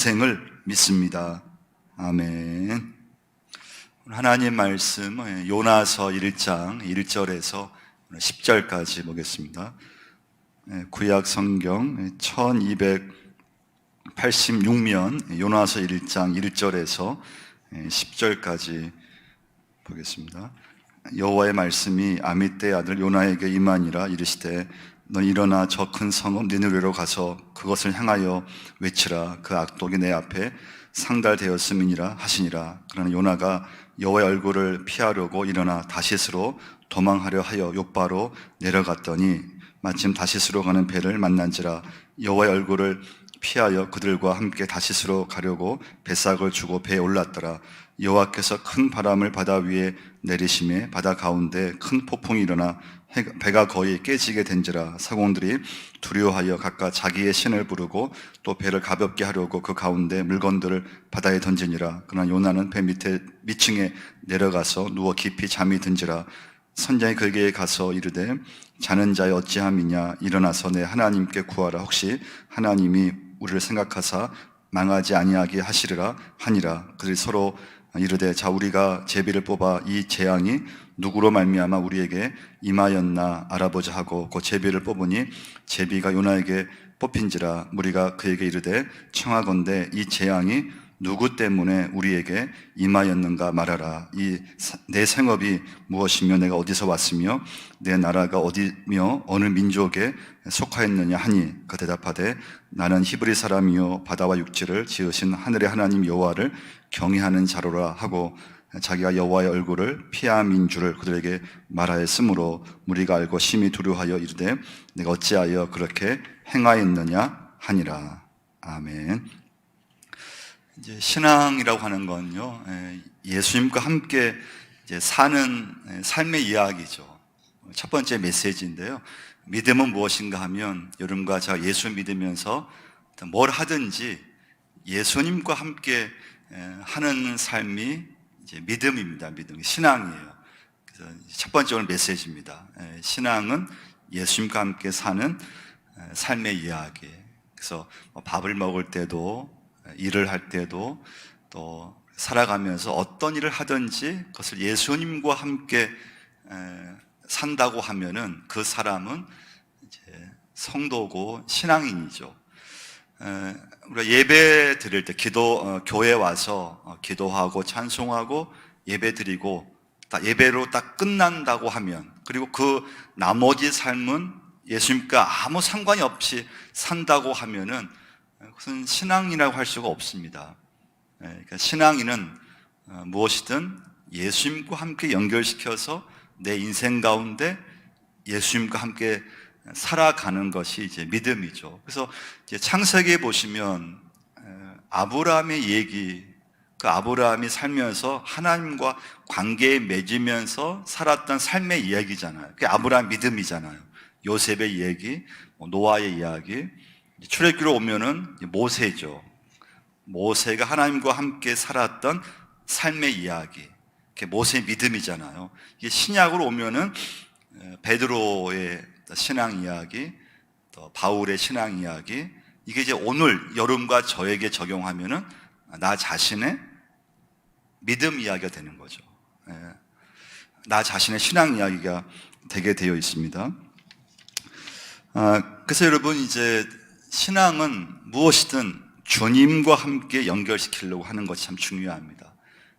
생을 믿습니다. 아멘. 하나님 말씀 요나서 1장 1절에서 10절까지 보겠습니다. 구약 성경 1286면 요나서 1장 1절에서 10절까지 보겠습니다. 여호와의 말씀이 아미떼의 아들 요나에게 임하니라. 이르시되 너 일어나 저 큰 성읍 니느웨로 가서 그것을 향하여 외치라. 그 악독이 내 앞에 상달되었음이니라 하시니라. 그러나 요나가 여호와의 얼굴을 피하려고 일어나 다시스로 도망하려 하여 욥바로 내려갔더니 마침 다시스로 가는 배를 만난지라. 여호와의 얼굴을 피하여 그들과 함께 다시스로 가려고 배삭을 주고 배에 올랐더라. 여호와께서 큰 바람을 바다 위에 내리심에 바다 가운데 큰 폭풍이 일어나 배가 거의 깨지게 된지라. 사공들이 두려워하여 각각 자기의 신을 부르고 또 배를 가볍게 하려고 그 가운데 물건들을 바다에 던지니라. 그러나 요나는 배 밑에 미층에 내려가서 누워 깊이 잠이 든지라. 선장이 그에게 가서 이르되 자는 자의 어찌함이냐. 일어나서 내 하나님께 구하라. 혹시 하나님이 우리를 생각하사 망하지 아니하게 하시리라 하니라. 그들이 서로 이르되 자 우리가 제비를 뽑아 이 재앙이 누구로 말미암아 우리에게 임하였나 알아보자 하고 그 제비를 뽑으니 제비가 요나에게 뽑힌지라. 무리가 그에게 이르되 청하건대 이 재앙이 누구 때문에 우리에게 임하였는가 말하라. 이 내 생업이 무엇이며 내가 어디서 왔으며 내 나라가 어디며 어느 민족에 속하였느냐 하니 그 대답하되 나는 히브리 사람이요 바다와 육지를 지으신 하늘의 하나님 여호와를 경외하는 자로라 하고 자기가 여호와의 얼굴을 피함인 줄을 그들에게 말하였으므로 무리가 알고 심히 두려워하여 이르되 내가 어찌하여 그렇게 행하였느냐 하니라. 아멘. 이제 신앙이라고 하는 건요, 예수님과 함께 이제 사는 삶의 이야기죠. 첫 번째 메시지인데요. 믿음은 무엇인가 하면 여러분과 제가 예수 믿으면서 뭘 하든지 예수님과 함께 하는 삶이 이제 믿음입니다. 믿음, 신앙이에요. 그래서 첫 번째 오늘 메시지입니다. 신앙은 예수님과 함께 사는 삶의 이야기. 그래서 밥을 먹을 때도 일을 할 때도 또 살아가면서 어떤 일을 하든지 그것을 예수님과 함께 산다고 하면은 그 사람은 이제 성도고 신앙인이죠. 우리가 예배 드릴 때 교회 와서 기도하고 찬송하고 예배 드리고 딱 예배로 딱 끝난다고 하면, 그리고 그 나머지 삶은 예수님과 아무 상관이 없이 산다고 하면은 그것은 신앙이라고 할 수가 없습니다. 그러니까 신앙인은 무엇이든 예수님과 함께 연결시켜서 내 인생 가운데 예수님과 함께 살아가는 것이 이제 믿음이죠. 그래서 이제 창세기에 보시면 아브라함의 얘기, 그 아브라함이 살면서 하나님과 관계에 맺으면서 살았던 삶의 이야기잖아요. 그게 아브라함 믿음이잖아요. 요셉의 이야기, 노아의 이야기. 출애굽기로 오면은 모세죠. 모세가 하나님과 함께 살았던 삶의 이야기, 그게 모세의 믿음이잖아요. 이게 신약으로 오면은 베드로의 신앙 이야기, 또 바울의 신앙 이야기, 이게 이제 오늘 여러분과 저에게 적용하면은 나 자신의 믿음 이야기가 되는 거죠. 나 자신의 신앙 이야기가 되게 되어 있습니다. 그래서 여러분, 이제 신앙은 무엇이든 주님과 함께 연결시키려고 하는 것이 참 중요합니다.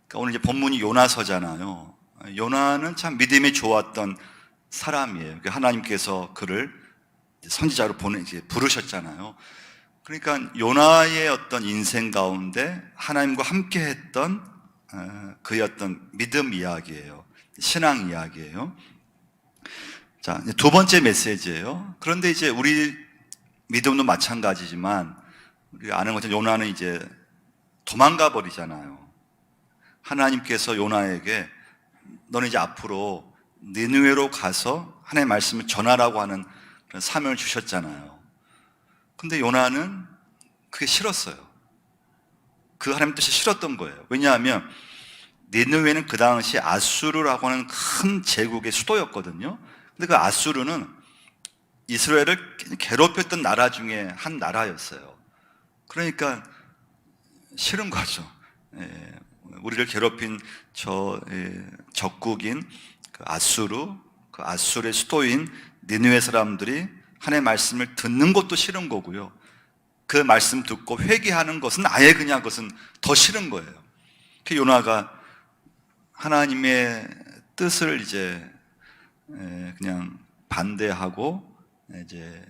그러니까 오늘 이제 본문이 요나서잖아요. 요나는 참 믿음이 좋았던 사람이에요. 하나님께서 그를 선지자로 부르셨잖아요. 그러니까 요나의 어떤 인생 가운데 하나님과 함께 했던 그의 어떤 믿음 이야기예요. 신앙 이야기예요. 자, 두 번째 메시지예요. 그런데 이제 우리 믿음도 마찬가지지만 우리가 아는 것처럼 요나는 이제 도망가 버리잖아요. 하나님께서 요나에게 너는 이제 앞으로 니느웨로 가서 하나님의 말씀을 전하라고 하는 그런 사명을 주셨잖아요. 근데 요나는 그게 싫었어요. 그 하나님 뜻이 싫었던 거예요. 왜냐하면 니느웨는 그 당시 아수르라고 하는 큰 제국의 수도였거든요. 근데 그 아수르는 이스라엘을 괴롭혔던 나라 중에 한 나라였어요. 그러니까 싫은 거죠. 우리를 괴롭힌 저 적국인 그 아수르, 그 아수르의 수도인 니느웨 사람들이 하나님의 말씀을 듣는 것도 싫은 거고요. 그 말씀 듣고 회개하는 것은 아예 그냥 그것은 더 싫은 거예요. 그 요나가 하나님의 뜻을 이제 그냥 반대하고 이제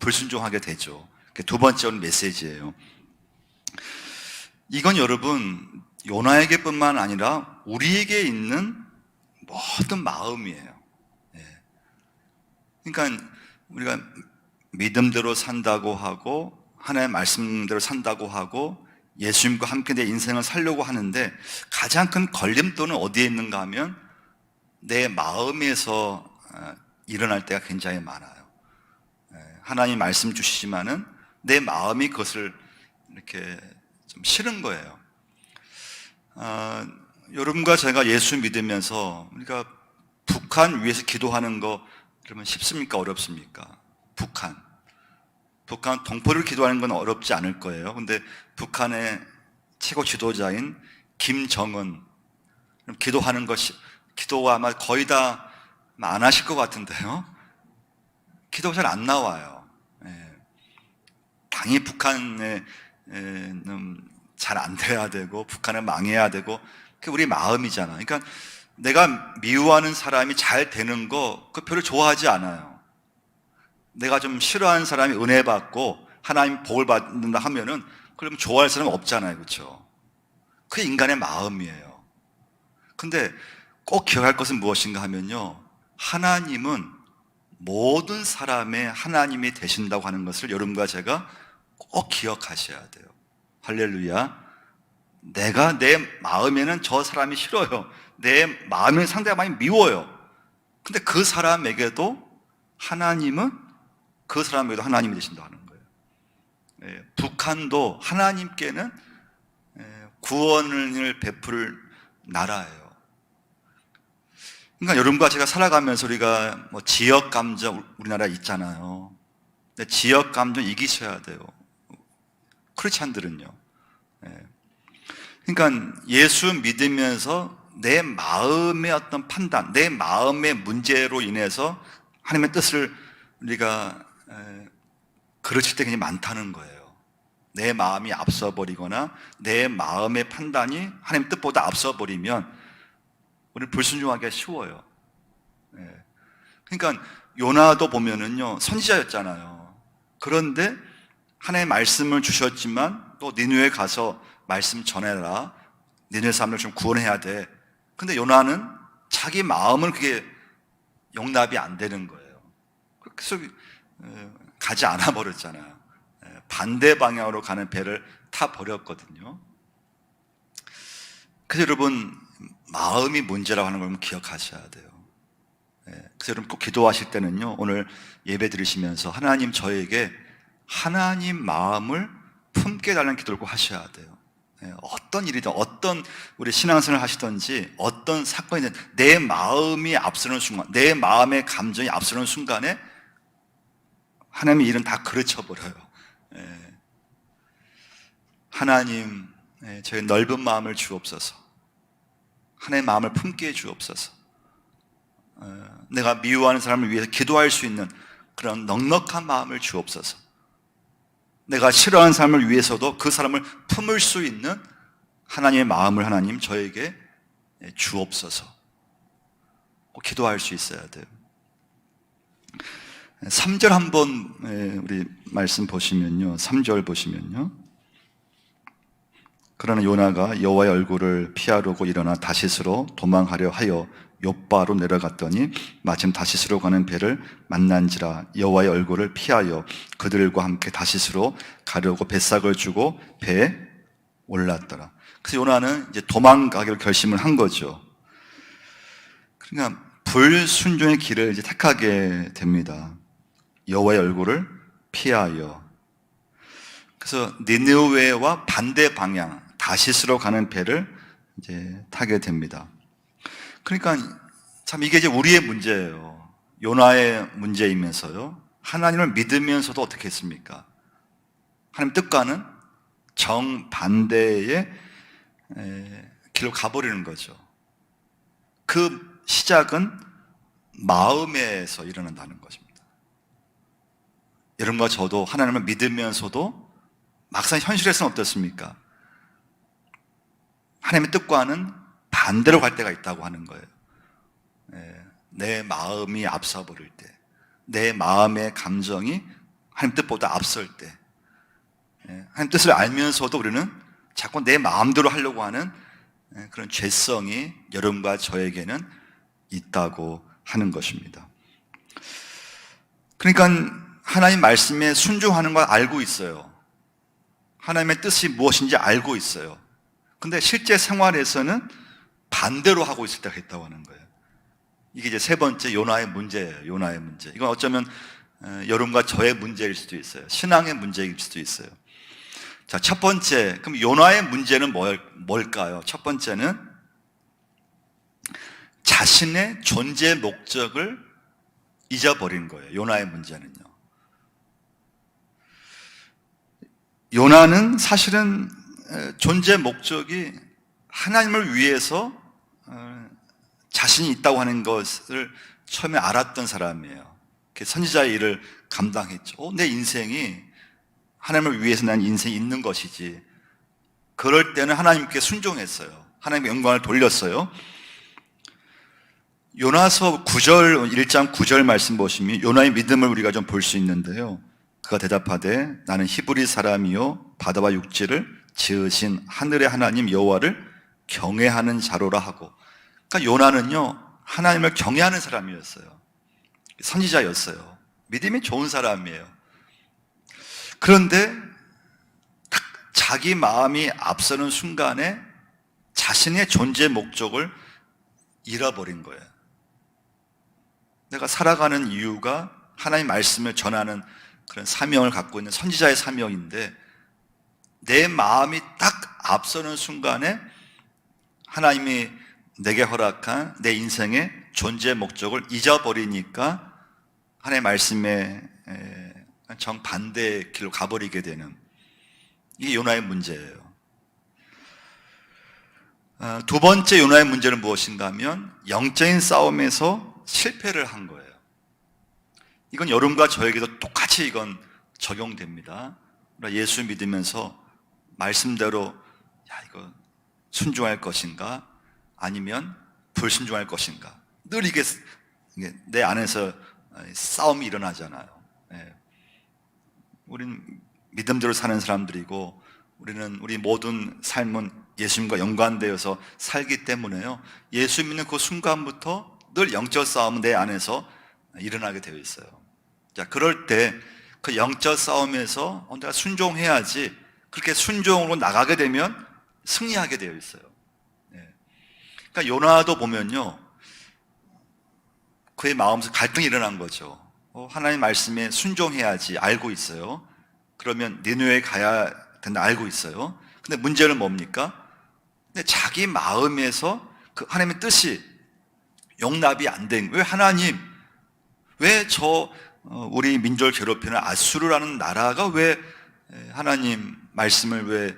불순종하게 되죠. 그게 두 번째 메시지예요. 이건 여러분 요나에게뿐만 아니라 우리에게 있는 모든 마음이에요. 그러니까 우리가 믿음대로 산다고 하고 하나님의 말씀대로 산다고 하고 예수님과 함께 내 인생을 살려고 하는데 가장 큰 걸림돌은 어디에 있는가 하면 내 마음에서 일어날 때가 굉장히 많아요. 하나님 말씀 주시지만은 내 마음이 그것을 이렇게 좀 싫은 거예요. 여러분과 제가 예수 믿으면서 우리가 북한 위해서 기도하는 거 그러면 쉽습니까? 어렵습니까? 북한 동포를 기도하는 건 어렵지 않을 거예요. 근데 북한의 최고 지도자인 김정은 기도하는 것이 기도가 아마 거의 다 안 하실 것 같은데요. 기도가 잘 안 나와요. 당연히 북한에 잘 안 돼야 되고 북한은 망해야 되고 그게 우리 마음이잖아. 그러니까 내가 미워하는 사람이 잘 되는 거 그 별로 좋아하지 않아요. 내가 좀 싫어하는 사람이 은혜 받고 하나님 복을 받는다 하면은 그러면 좋아할 사람은 없잖아요. 그렇죠? 그게 인간의 마음이에요. 근데 꼭 기억할 것은 무엇인가 하면요, 하나님은 모든 사람의 하나님이 되신다고 하는 것을 여러분과 제가 꼭 기억하셔야 돼요. 할렐루야. 내가 내 마음에는 저 사람이 싫어요. 내 마음에는 상대가 많이 미워요. 근데 그 사람에게도 하나님은 그 사람에게도 하나님이 되신다고 하는 거예요. 북한도 하나님께는 구원을 베풀 나라예요. 그러니까 여러분과 제가 살아가면서 우리가 뭐 지역 감정 우리나라에 있잖아요. 근데 지역 감정 이기셔야 돼요. 크리스찬들은요. 그러니까 예수 믿으면서 내 마음의 어떤 판단, 내 마음의 문제로 인해서 하나님의 뜻을 우리가 그르칠 때 굉장히 많다는 거예요. 내 마음이 앞서버리거나 내 마음의 판단이 하나님 뜻보다 앞서버리면 우리는 불순종하기가 쉬워요. 그러니까 요나도 보면은요, 선지자였잖아요. 그런데 하나님의 말씀을 주셨지만 또 니느웨에 가서 말씀 전해라. 니느웨 사람들 좀 구원해야 돼. 근데 요나는 자기 마음은 그게 용납이 안 되는 거예요. 그래서 가지 않아 버렸잖아요. 반대 방향으로 가는 배를 타 버렸거든요. 그래서 여러분 마음이 문제라고 하는 걸 기억하셔야 돼요. 그래서 여러분 꼭 기도하실 때는요, 오늘 예배 드리시면서 하나님 저에게 하나님 마음을 품게 달라는 기도를 꼭 하셔야 돼요. 어떤 일이든 어떤 우리 신앙생활을 하시든지 어떤 사건이든 내 마음이 앞서는 순간, 내 마음의 감정이 앞서는 순간에 하나님의 일은 다 그르쳐버려요. 하나님 저의 넓은 마음을 주옵소서. 하나님의 마음을 품게 해주옵소서. 내가 미워하는 사람을 위해서 기도할 수 있는 그런 넉넉한 마음을 주옵소서. 내가 싫어하는 사람을 위해서도 그 사람을 품을 수 있는 하나님의 마음을 하나님 저에게 주옵소서. 꼭 기도할 수 있어야 돼요. 3절 한번 우리 말씀 보시면요, 3절 보시면요, 그러나 요나가 여호와의 얼굴을 피하려고 일어나 다시스로 도망하려 하여 욥바로 내려갔더니 마침 다시스로 가는 배를 만난지라. 여호와의 얼굴을 피하여 그들과 함께 다시스로 가려고 뱃삭을 주고 배에 올랐더라. 그래서 요나는 이제 도망가기로 결심을 한 거죠. 그러니까 불순종의 길을 이제 택하게 됩니다. 여호와의 얼굴을 피하여. 그래서 니느웨와 반대 방향 다시스로 가는 배를 이제 타게 됩니다. 그러니까 참 이게 이제 우리의 문제예요. 요나의 문제이면서요, 하나님을 믿으면서도 어떻게 했습니까? 하나님 뜻과는 정반대의 길로 가버리는 거죠. 그 시작은 마음에서 일어난다는 것입니다. 여러분과 저도 하나님을 믿으면서도 막상 현실에서는 어떻습니까? 하나님의 뜻과는 반대로 갈 때가 있다고 하는 거예요. 내 마음이 앞서 버릴 때, 내 마음의 감정이 하나님 뜻보다 앞설 때, 하나님 뜻을 알면서도 우리는 자꾸 내 마음대로 하려고 하는 그런 죄성이 여러분과 저에게는 있다고 하는 것입니다. 그러니까 하나님 말씀에 순종하는 걸 알고 있어요. 하나님의 뜻이 무엇인지 알고 있어요. 근데 실제 생활에서는 반대로 하고 있을 때가 있다고 하는 거예요. 이게 이제 세 번째 요나의 문제예요. 요나의 문제. 이건 어쩌면 여러분과 저의 문제일 수도 있어요. 신앙의 문제일 수도 있어요. 자, 첫 번째, 그럼 요나의 문제는 뭘까요? 첫 번째는 자신의 존재 목적을 잊어버린 거예요. 요나의 문제는요. 요나는 사실은 존재 목적이 하나님을 위해서 자신이 있다고 하는 것을 처음에 알았던 사람이에요. 선지자의 일을 감당했죠. 내 인생이 하나님을 위해서 난 인생이 있는 것이지. 그럴 때는 하나님께 순종했어요. 하나님께 영광을 돌렸어요. 요나서 9절, 1장 9절 말씀 보시면 요나의 믿음을 우리가 좀 볼 수 있는데요. 그가 대답하되 나는 히브리 사람이요 바다와 육지를 지으신 하늘의 하나님 여호와를 경외하는 자로라 하고, 그러니까 요나는요 하나님을 경외하는 사람이었어요. 선지자였어요. 믿음이 좋은 사람이에요. 그런데 딱 자기 마음이 앞서는 순간에 자신의 존재 목적을 잃어버린 거예요. 내가 살아가는 이유가 하나님 말씀을 전하는 그런 사명을 갖고 있는 선지자의 사명인데, 내 마음이 딱 앞서는 순간에 하나님이 내게 허락한 내 인생의 존재 목적을 잊어버리니까 하나님의 말씀에 정반대의 길로 가버리게 되는, 이게 요나의 문제예요. 두 번째 요나의 문제는 무엇인가 하면 영적인 싸움에서 실패를 한 거예요. 이건 여러분과 저에게도 똑같이 이건 적용됩니다. 예수 믿으면서 말씀대로 이거 순종할 것인가 아니면 불순종할 것인가, 늘 이게 내 안에서 싸움이 일어나잖아요. 우리는 믿음대로 사는 사람들이고 우리 모든 삶은 예수님과 연관되어서 살기 때문에요. 예수 믿는 그 순간부터 늘 영적 싸움은 내 안에서 일어나게 되어 있어요. 자, 그럴 때 그 영적 싸움에서 내가 순종해야지, 그렇게 순종으로 나가게 되면 승리하게 되어 있어요. 그러니까 요나도 보면요, 그의 마음에서 갈등이 일어난 거죠. 하나님 말씀에 순종해야지 알고 있어요. 그러면 니느웨에 가야 된다 알고 있어요. 근데 문제는 뭡니까? 근데 자기 마음에서 그 하나님의 뜻이 용납이 안 된, 왜 하나님, 왜 우리 민족을 괴롭히는 아수르라는 나라가 왜 하나님 말씀을 왜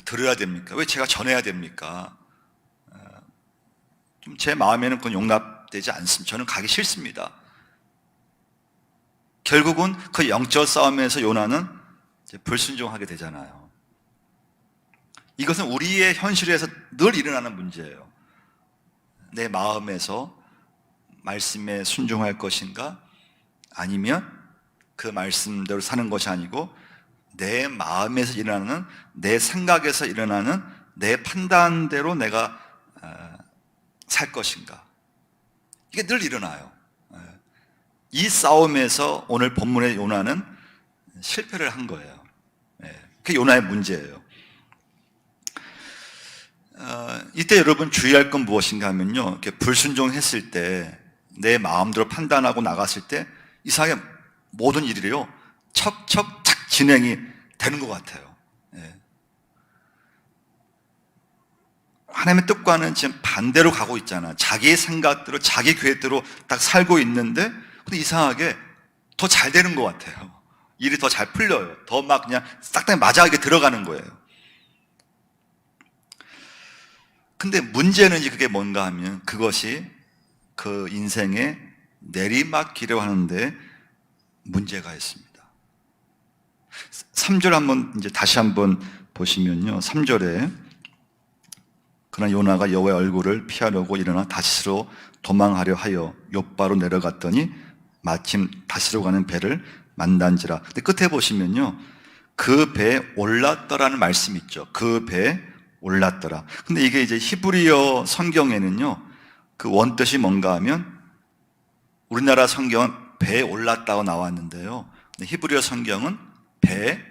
들어야 됩니까? 왜 제가 전해야 됩니까? 좀 제 마음에는 그건 용납되지 않습니다. 저는 가기 싫습니다. 결국은 그 영적 싸움에서 요나는 불순종하게 되잖아요. 이것은 우리의 현실에서 늘 일어나는 문제예요. 내 마음에서 말씀에 순종할 것인가 아니면 그 말씀대로 사는 것이 아니고 내 마음에서 일어나는, 내 생각에서 일어나는 내 판단대로 내가 살 것인가, 이게 늘 일어나요. 이 싸움에서 오늘 본문의 요나는 실패를 한 거예요. 그게 요나의 문제예요. 이때 여러분 주의할 건 무엇인가 하면요, 이렇게 불순종했을 때, 내 마음대로 판단하고 나갔을 때 이상하게 모든 일이요 척척착 진행이 되는 것 같아요. 하나님의 뜻과는 지금 반대로 가고 있잖아. 자기의 생각대로, 자기 계획대로 딱 살고 있는데, 근데 이상하게 더 잘 되는 것 같아요. 일이 더 잘 풀려요. 더 막 그냥 싹 다 맞아하게 들어가는 거예요. 근데 문제는 이제 그게 뭔가 하면 그것이 그 인생의 내리막길을 하는데 문제가 있습니다. 3절 한번 이제 다시 한번 보시면요. 3절에 그러나 요나가 여호와의 얼굴을 피하려고 일어나 다시스로 도망하려 하여 욥바로 내려갔더니 마침 다시로 가는 배를 만난지라. 근데 끝에 보시면요. 그 배에 올랐더라는 말씀이 있죠. 그 배에 올랐더라. 근데 이게 이제 히브리어 성경에는요. 그 원뜻이 뭔가 하면 우리나라 성경은 배에 올랐다고 나왔는데요. 근데 히브리어 성경은 배에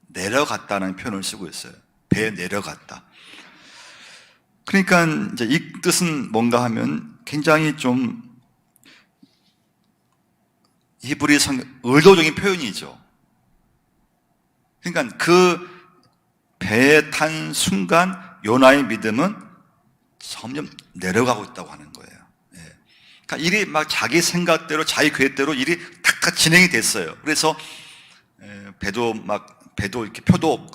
내려갔다는 표현을 쓰고 있어요. 배에 내려갔다. 그러니까 이제 이 뜻은 뭔가 하면 굉장히 좀 히브리 성경 의도적인 표현이죠. 그러니까 그 배에 탄 순간 요나의 믿음은 점점 내려가고 있다고 하는 거예요. 예. 그러니까 일이 막 자기 생각대로 자기 계획대로 일이 탁탁 진행이 됐어요. 그래서 배도 이렇게 표도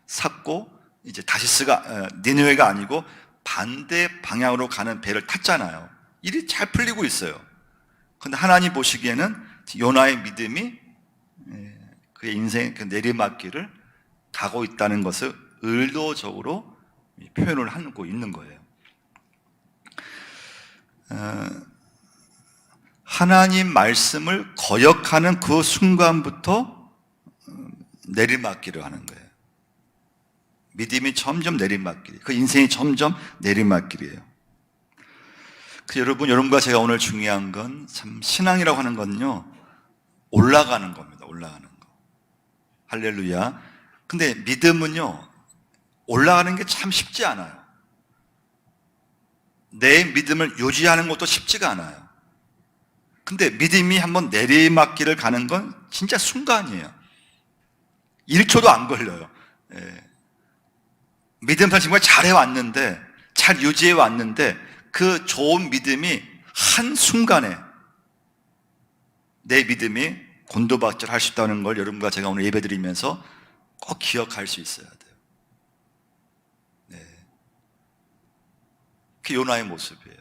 샀고 이제 다시스가 니느웨가 아니고 반대 방향으로 가는 배를 탔잖아요. 일이 잘 풀리고 있어요. 그런데 하나님 보시기에는 요나의 믿음이 그의 인생의 그 내리막길을 가고 있다는 것을 의도적으로 표현을 하고 있는 거예요. 하나님 말씀을 거역하는 그 순간부터 내리막길을 하는 거예요. 믿음이 점점 내리막길, 그 인생이 점점 내리막길이에요. 여러분과 제가 오늘 중요한 건 참 신앙이라고 하는 건요, 올라가는 겁니다. 올라가는 거. 할렐루야. 근데 믿음은요, 올라가는 게 참 쉽지 않아요. 내 믿음을 유지하는 것도 쉽지가 않아요. 근데 믿음이 한번 내리막길을 가는 건 진짜 순간이에요. 1초도 안 걸려요. 예. 믿음을 정말 잘해왔는데, 잘 유지해왔는데, 그 좋은 믿음이 한순간에 내 믿음이 곤두박질할 수 있다는 걸 여러분과 제가 오늘 예배드리면서 꼭 기억할 수 있어야 돼요. 네. 그게 요나의 모습이에요.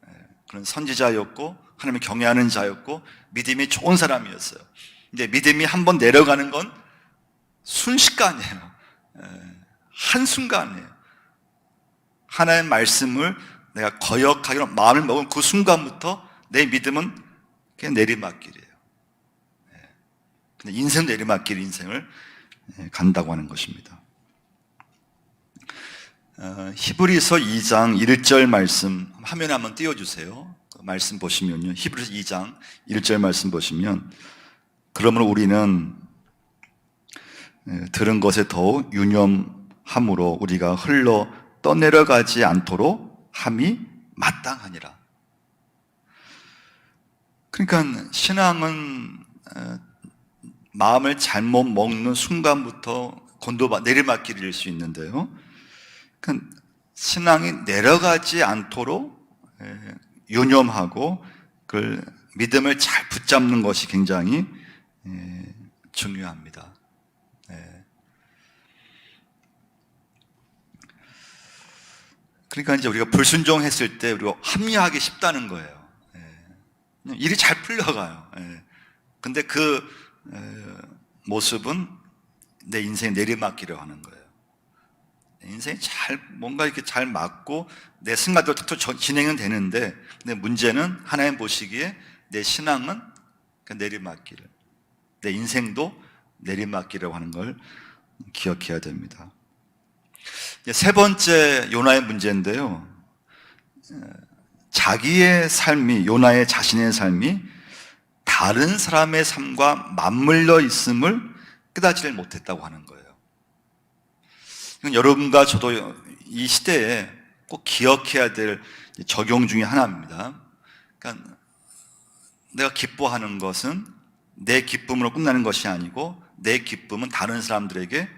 네. 그런 선지자였고 하나님을 경외하는 자였고 믿음이 좋은 사람이었어요. 근데 믿음이 한번 내려가는 건 순식간이에요. 한순간이에요. 하나님의 말씀을 내가 거역하기로 마음을 먹은 그 순간부터 내 믿음은 그냥 내리막길이에요. 근데 인생 내리막길 인생을 간다고 하는 것입니다. 히브리서 2장 1절 말씀 화면에 한번 띄워주세요. 그 말씀 보시면요. 히브리서 2장 1절 말씀 보시면 그러므로 우리는 들은 것에 더욱 유념함으로 우리가 흘러 떠내려가지 않도록 함이 마땅하니라. 그러니까 신앙은 마음을 잘못 먹는 순간부터 내리막길일 수 있는데요. 그러니까 신앙이 내려가지 않도록 유념하고 그 믿음을 잘 붙잡는 것이 굉장히 중요합니다. 그러니까 이제 우리가 불순종했을 때 우리가 합리화하기 쉽다는 거예요. 일이 잘 풀려가요. 근데 그 모습은 내 인생의 내리막길을 하는 거예요. 내 인생이 뭔가 이렇게 잘 맞고 내 생각대로 진행은 되는데, 근데 문제는 하나님 보시기에 내 신앙은 그 내리막길을, 내 인생도 내리막길이라고 하는 걸 기억해야 됩니다. 세 번째 요나의 문제인데요. 자기의 삶이, 요나의 자신의 삶이 다른 사람의 삶과 맞물려 있음을 깨닫지를 못했다고 하는 거예요. 이건 여러분과 저도 이 시대에 꼭 기억해야 될 적용 중에 하나입니다. 그러니까 내가 기뻐하는 것은 내 기쁨으로 끝나는 것이 아니고 내 기쁨은 다른 사람들에게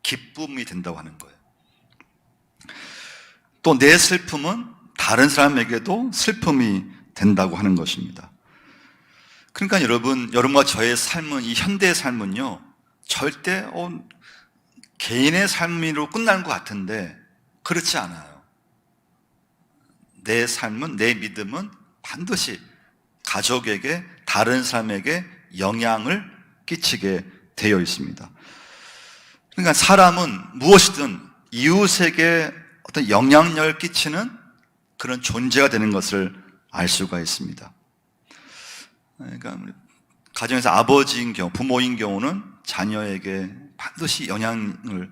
기쁨이 된다고 하는 거예요. 또 내 슬픔은 다른 사람에게도 슬픔이 된다고 하는 것입니다. 그러니까 여러분과 저의 삶은, 이 현대의 삶은요, 절대 개인의 삶으로 끝나는 것 같은데 그렇지 않아요. 내 삶은, 내 믿음은 반드시 가족에게, 다른 사람에게 영향을 끼치게 되어 있습니다. 그러니까 사람은 무엇이든 이웃에게 어떤 영향력을 끼치는 그런 존재가 되는 것을 알 수가 있습니다. 그러니까 가정에서 아버지인 경우, 부모인 경우는 자녀에게 반드시 영향을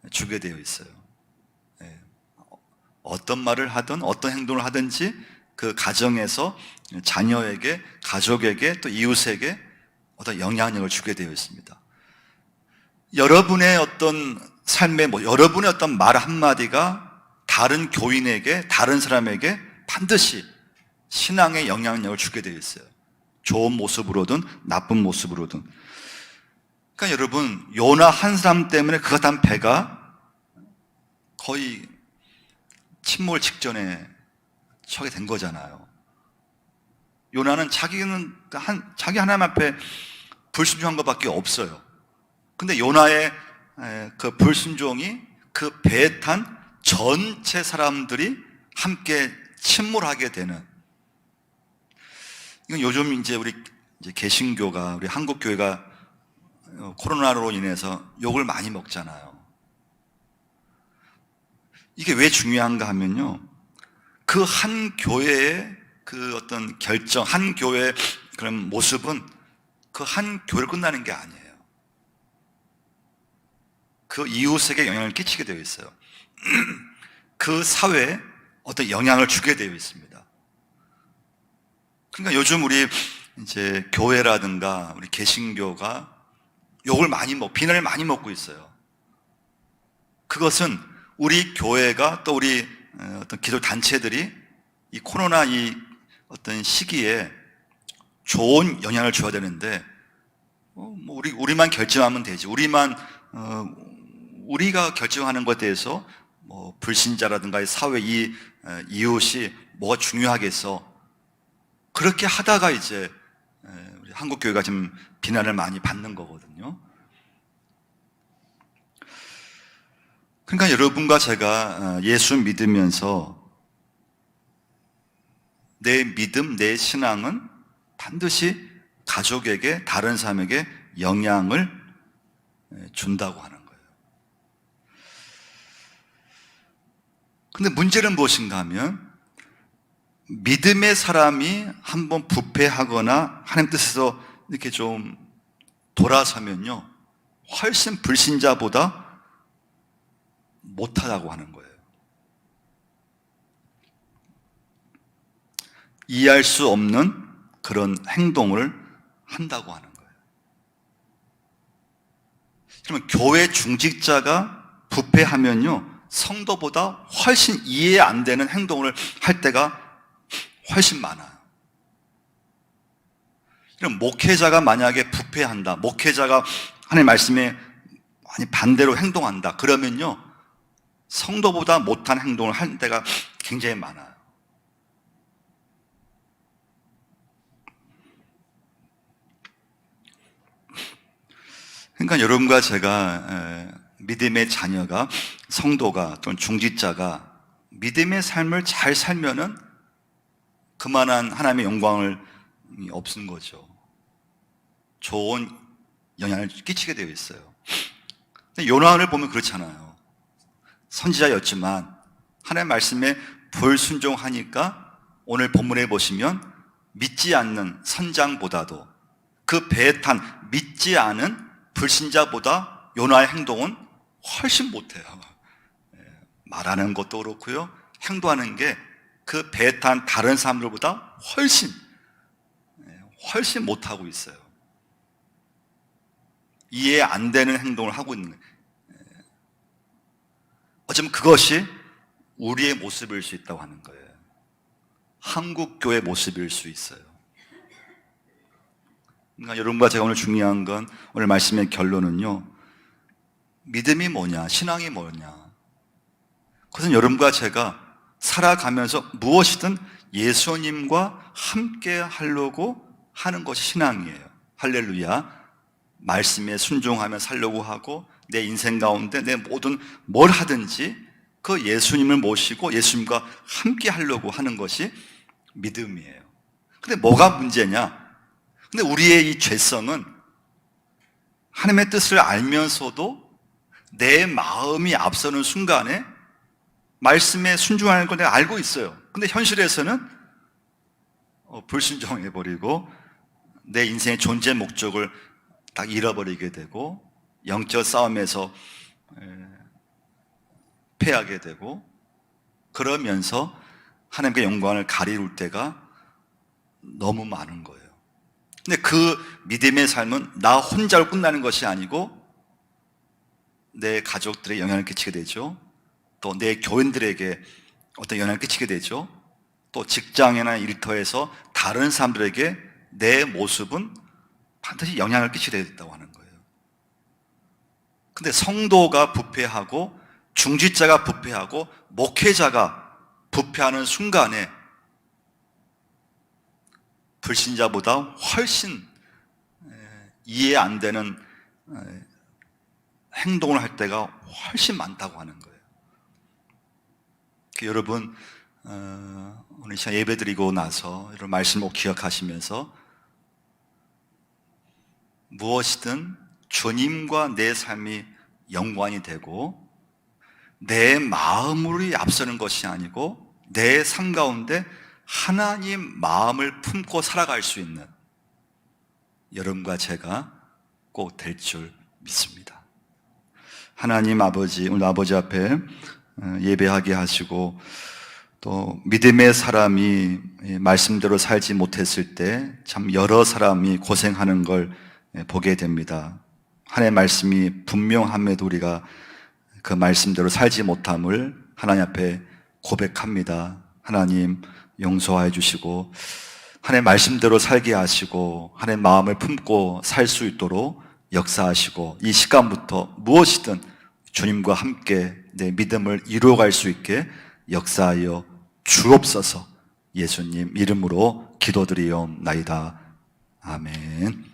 주게 되어 있어요. 어떤 말을 하든 어떤 행동을 하든지 그 가정에서 자녀에게, 가족에게, 또 이웃에게 어떤 영향력을 주게 되어 있습니다. 여러분의 어떤 삶의 여러분의 어떤 말 한마디가 다른 교인에게, 다른 사람에게 반드시 신앙의 영향력을 주게 되어 있어요. 좋은 모습으로든 나쁜 모습으로든. 그러니까 여러분, 요나 한 사람 때문에 그 같은 배가 거의 침몰 직전에 서게 된 거잖아요. 요나는 자기 하나님 앞에 불순종한 것밖에 없어요. 근데 요나의 그 불순종이 그 배에 탄 전체 사람들이 함께 침몰하게 되는, 이건 요즘 우리 개신교가, 우리 한국 교회가 코로나로 인해서 욕을 많이 먹잖아요. 이게 왜 중요한가 하면요, 그 한 교회의 그 어떤 결정, 한 교회의 그런 모습은 그 한 교회를 끝나는 게 아니에요. 그 이웃에게 영향을 끼치게 되어 있어요. 그 사회에 어떤 영향을 주게 되어 있습니다. 그러니까 요즘 우리 교회라든가 우리 개신교가 욕을 비난을 많이 먹고 있어요. 그것은 우리 교회가, 또 우리 어떤 기독 단체들이 이 코로나 어떤 시기에 좋은 영향을 줘야 되는데, 우리만 결정하면 되지. 우리가 결정하는 것에 대해서 불신자라든가 사회 이웃이 뭐가 중요하겠어. 그렇게 하다가 우리 한국 교회가 지금 비난을 많이 받는 거거든요. 그러니까 여러분과 제가 예수 믿으면서 내 믿음, 내 신앙은 반드시 가족에게, 다른 사람에게 영향을 준다고 하는 거예요. 근데 문제는 무엇인가 하면, 믿음의 사람이 한번 부패하거나 하나님 뜻에서 이렇게 좀 돌아서면요, 훨씬 불신자보다 못하다고 하는 거예요. 이해할 수 없는 그런 행동을 한다고 하는 거예요. 그러면 교회 중직자가 부패하면요, 성도보다 훨씬 이해 안 되는 행동을 할 때가 훨씬 많아요. 그럼 목회자가 만약에 부패한다, 목회자가 하나님의 말씀에 많이 반대로 행동한다, 그러면요, 성도보다 못한 행동을 할 때가 굉장히 많아요. 그러니까 여러분과 제가 믿음의 자녀가, 성도가 또는 중직자가 믿음의 삶을 잘 살면은 그만한 하나님의 영광을 없는 거죠. 좋은 영향을 끼치게 되어 있어요. 근데 요나를 보면 그렇잖아요. 선지자였지만 하나님의 말씀에 불순종하니까 오늘 본문에 보시면 믿지 않는 선장보다도, 그 배에 탄 믿지 않은 불신자보다 요나의 행동은 훨씬 못해요. 말하는 것도 그렇고요, 행동하는 게 그 배에 탄 다른 사람들보다 훨씬 못하고 있어요. 이해 안 되는 행동을 하고 있는 거예요. 어쩌면 그것이 우리의 모습일 수 있다고 하는 거예요. 한국 교회 모습일 수 있어요. 그러니까 여러분과 제가 오늘 중요한 건, 오늘 말씀의 결론은요, 믿음이 뭐냐, 신앙이 뭐냐, 그것은 여러분과 제가 살아가면서 무엇이든 예수님과 함께 하려고 하는 것이 신앙이에요. 할렐루야. 말씀에 순종하며 살려고 하고, 내 인생 가운데 내 모든 뭘 하든지 그 예수님을 모시고 예수님과 함께 하려고 하는 것이 믿음이에요. 근데 뭐가 문제냐? 근데 우리의 이 죄성은 하나님의 뜻을 알면서도 내 마음이 앞서는 순간에 말씀에 순종하는 걸 내가 알고 있어요. 근데 현실에서는 불순종해버리고 내 인생의 존재 목적을 딱 잃어버리게 되고 영적 싸움에서 패하게 되고 그러면서 하나님의 영광을 가리울 때가 너무 많은 거예요. 근데 그 믿음의 삶은 나 혼자로 끝나는 것이 아니고 내 가족들에게 영향을 끼치게 되죠. 또 내 교인들에게 어떤 영향을 끼치게 되죠. 또 직장이나 일터에서 다른 사람들에게 내 모습은 반드시 영향을 끼치게 된다고 하는 거예요. 근데 성도가 부패하고 중직자가 부패하고 목회자가 부패하는 순간에 불신자보다 훨씬 이해 안 되는 행동을 할 때가 훨씬 많다고 하는 거예요. 여러분 오늘 시간 예배드리고 나서 이런 말씀을 꼭 기억하시면서 무엇이든 주님과 내 삶이 연관이 되고 내 마음으로 앞서는 것이 아니고 내 삶 가운데 하나님 마음을 품고 살아갈 수 있는 여러분과 제가 꼭 될 줄 믿습니다. 하나님 아버지, 오늘 아버지 앞에 예배하게 하시고 또 믿음의 사람이 말씀대로 살지 못했을 때 참 여러 사람이 고생하는 걸 보게 됩니다. 하나님의 말씀이 분명함에도 우리가 그 말씀대로 살지 못함을 하나님 앞에 고백합니다. 하나님 용서해 주시고 하나님의 말씀대로 살게 하시고 하나님의 마음을 품고 살 수 있도록 역사하시고 이 시간부터 무엇이든 주님과 함께 내 믿음을 이루어갈 수 있게 역사하여 주옵소서. 예수님 이름으로 기도드리옵나이다. 아멘.